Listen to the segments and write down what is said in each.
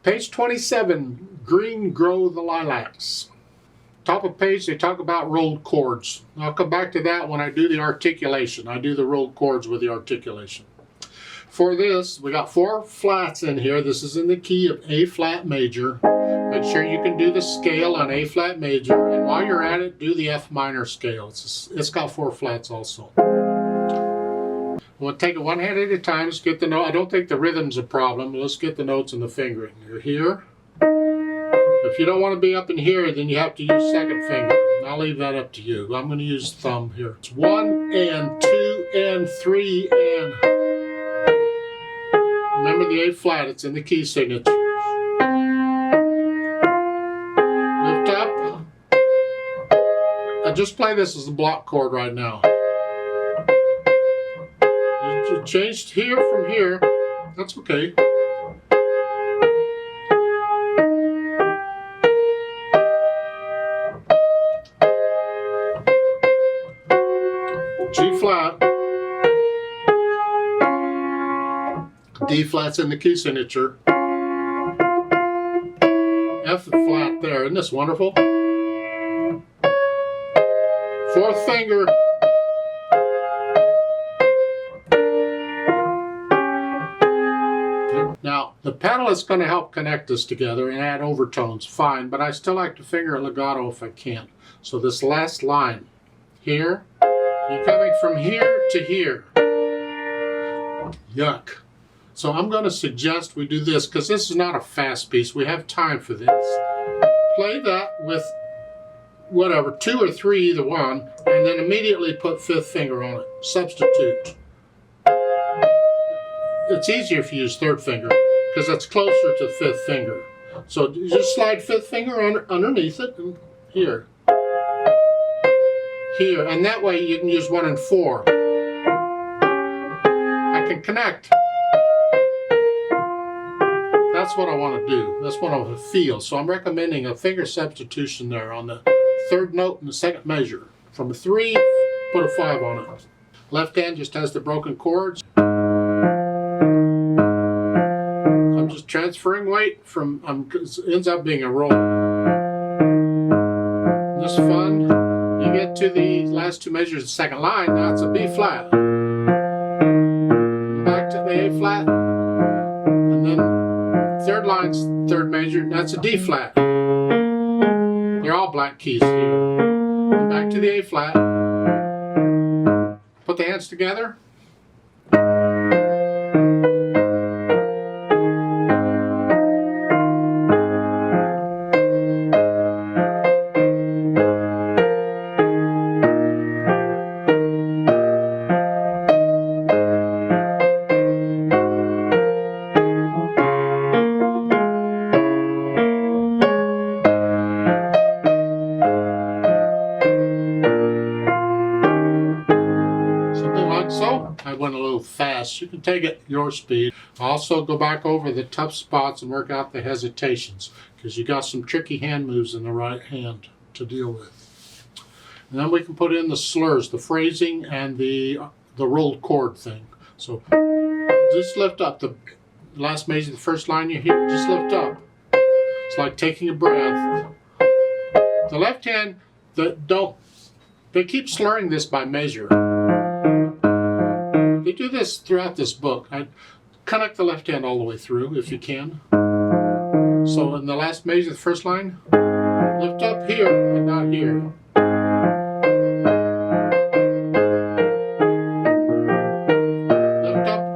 Page 27, Green Grow the Lilacs. Top of page, they talk about rolled chords. I'll come back to that when I do the articulation. I do the rolled chords with the articulation. For this, we got 4 flats in here. This is in the key of A flat major. Make sure you can do the scale on A flat major, and while you're at it, do the F minor scale. It's got 4 flats also. We'll take it one hand at a time. Let's get the note. I don't think the rhythm's a problem. Let's get the notes and the fingering. You're here. If you don't want to be up in here, then you have to use second finger. I'll leave that up to you. I'm going to use thumb here. It's 1 and 2 and 3 and. Remember the A flat. It's in the key signature. Lift up. I just play this as a block chord right now. You changed here from here. That's okay. G flat. D flat's in the key signature. F flat there. Isn't this wonderful? 4th finger. Now, the pedal is going to help connect this together and add overtones, fine, but I still like to finger legato if I can. So this last line, here, you're coming from here to here. Yuck. So I'm going to suggest we do this, because this is not a fast piece. We have time for this. Play that with whatever, 2 or 3, either one, and then immediately put 5th finger on it. Substitute. It's easier if you use 3rd finger, because that's closer to 5th finger. So you just slide 5th finger underneath it, and here. Here, and that way you can use 1 and 4. I can connect. That's what I want to do. That's what I want to feel. So I'm recommending a finger substitution there on the 3rd note and the 2nd measure. From a 3, put a 5 on it. Left hand just has the broken chords. I'm just transferring weight from, it ends up being a roll. This is fun. You get to the last 2 measures of the 2nd line, now it's a B flat. Back to the A flat. And then 3rd line's 3rd measure, that's a D flat. They're all black keys here. And back to the A flat. Put the hands together. So I went a little fast. You can take it your speed. Also go back over the tough spots and work out the hesitations, because you got some tricky hand moves in the right hand to deal with. And then we can put in the slurs, the phrasing, and the rolled chord thing. So just lift up the last measure, the 1st line you hear, just lift up. It's like taking a breath. The left hand, they keep slurring this by measure. They do this throughout this book. I connect the left hand all the way through if you can. So in the last measure, the 1st line, lift up here, but not here. Lift up.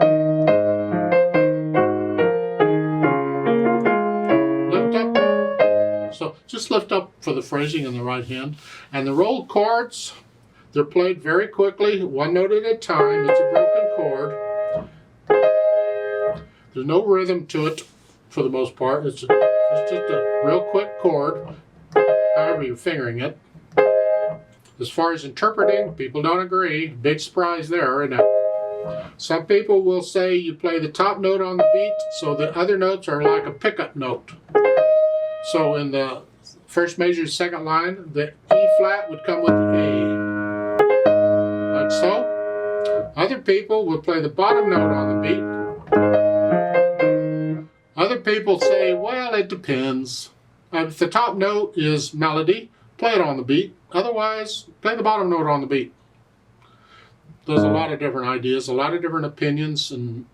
Lift up. So just lift up for the phrasing in the right hand. And the rolled chords, they're played very quickly, 1 note at a time. It's a broken chord. There's no rhythm to it for the most part. It's just a real quick chord, however you're fingering it. As far as interpreting, people don't agree. Big surprise there, isn't it? Some people will say you play the top note on the beat, so the other notes are like a pickup note. So in the 1st measure, 2nd line, the E flat would come with the A. Like so. Other people will play the bottom note on the beat. Other people say, well, it depends. If the top note is melody, play it on the beat. Otherwise, play the bottom note on the beat. There's a lot of different ideas, a lot of different opinions, and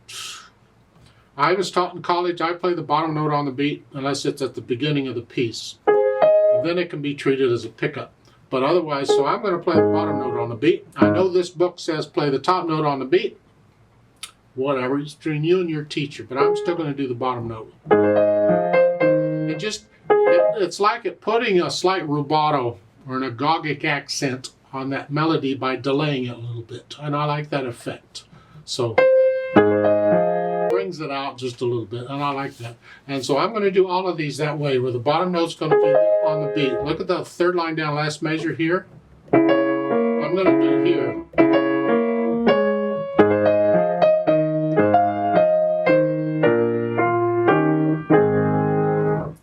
I was taught in college I play the bottom note on the beat unless it's at the beginning of the piece. And then it can be treated as a pickup. But otherwise, so I'm going to play the bottom note on the beat. I know this book says play the top note on the beat. Whatever, it's between you and your teacher, but I'm still going to do the bottom note. It's like it putting a slight rubato or an agogic accent on that melody by delaying it a little bit, and I like that effect. So brings it out just a little bit, and I like that. And so I'm going to do all of these that way, where the bottom note's going to be on the beat. Look at the third line down, last measure here. I'm going to do here.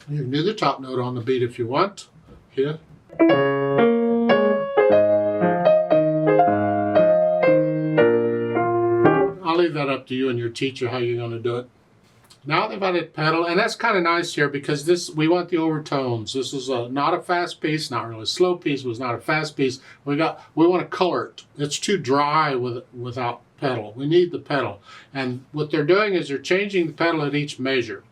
You can do the top note on the beat if you want. Here. I'll leave that up to you and your teacher how you're going to do it. Now they've added pedal, and that's kind of nice here because we want the overtones. This is not a fast piece, not really a slow piece, was not a fast piece. We want to color it. It's too dry without pedal. We need the pedal. And what they're doing is they're changing the pedal at each measure.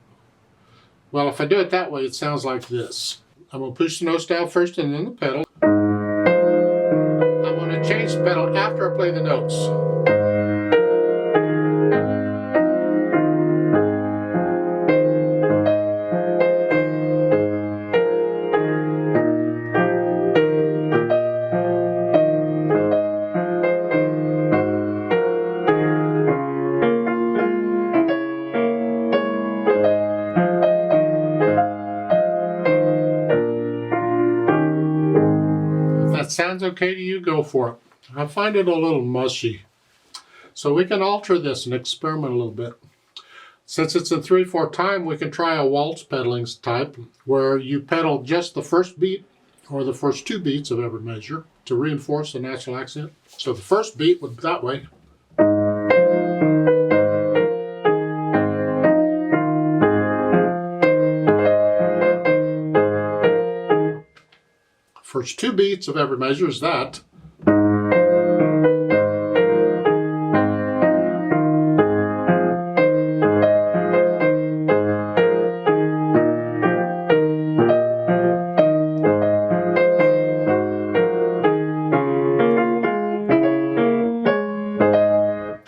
Well, if I do it that way, it sounds like this. I'm going to push the notes down first and then the pedal. I'm going to change the pedal after I play the notes. Sounds okay to you, go for it. I find it a little mushy. So we can alter this and experiment a little bit. Since it's in 3/4 time, we can try a waltz pedaling type where you pedal just the first beat or the first 2 beats of every measure to reinforce the natural accent. So the first beat would be that way. First 2 beats of every measure is that.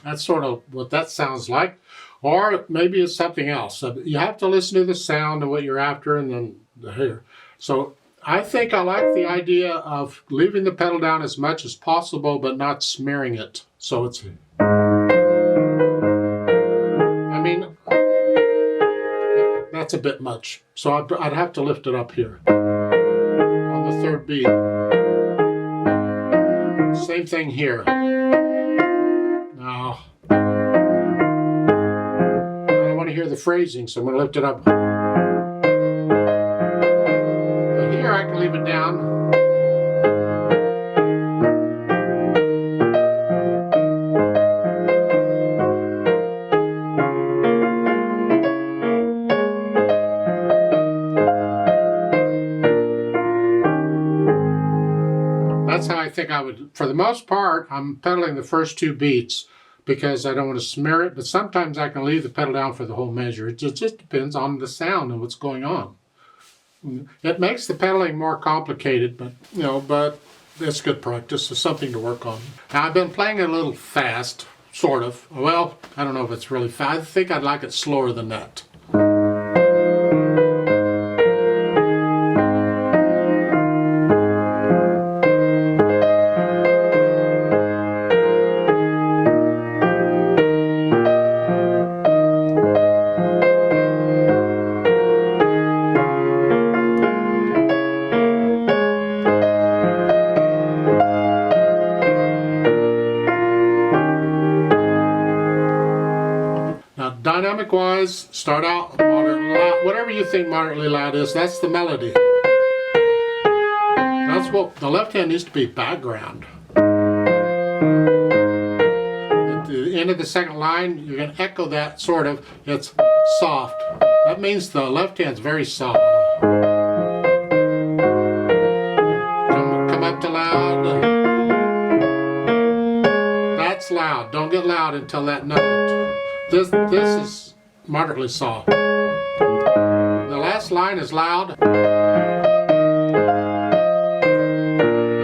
That's sort of what that sounds like. Or maybe it's something else. You have to listen to the sound and what you're after and then the hair. So I think I like the idea of leaving the pedal down as much as possible, but not smearing it. So it's, I mean, that's a bit much. So I'd have to lift it up here on the 3rd beat. Same thing here. Now, I don't want to hear the phrasing, so I'm going to lift it up. Here I can leave it down. That's how I think I would, for the most part, I'm pedaling the first 2 beats because I don't want to smear it, but sometimes I can leave the pedal down for the whole measure. It just depends on the sound and what's going on. It makes the pedaling more complicated, but it's good practice. It's something to work on. Now I've been playing it a little fast, sort of. Well, I don't know if it's really fast. I think I'd like it slower than that. Dynamic wise, start out moderately loud. Whatever you think moderately loud is, that's the melody. That's what the left hand needs to be background. end of the second line, you're going to echo that sort of. It's soft. That means the left hand's very soft. Come up to loud. That's loud. Don't get loud until that note. This is moderately soft. The last line is loud. And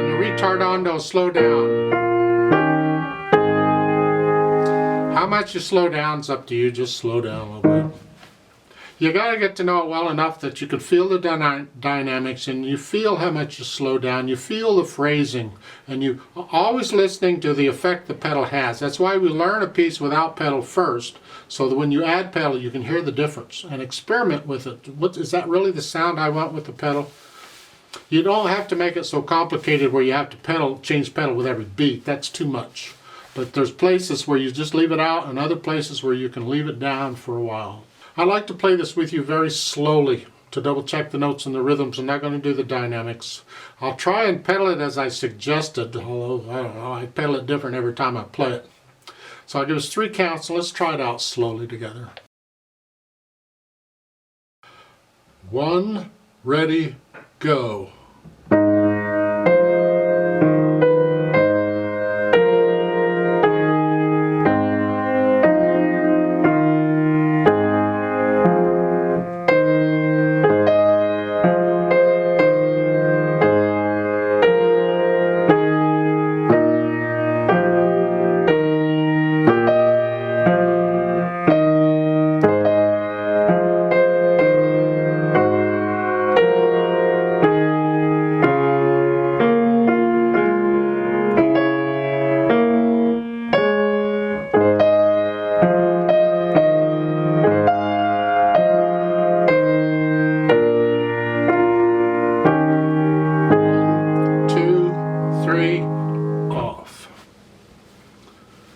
the retardando slow down. How much you slow down is up to you. Just slow down a little bit. You got to get to know it well enough that you can feel the dynamics, and you feel how much you slow down. You feel the phrasing, and you always listening to the effect the pedal has. That's why we learn a piece without pedal first, so that when you add pedal, you can hear the difference and experiment with it. Is that really the sound I want with the pedal? You don't have to make it so complicated where you have to change pedal with every beat. That's too much. But there's places where you just leave it out, and other places where you can leave it down for a while. I like to play this with you very slowly to double check the notes and the rhythms. I'm not going to do the dynamics. I'll try and pedal it as I suggested, although I don't know, I pedal it different every time I play it. So I'll give us 3 counts, so let's try it out slowly together. 1, ready, go.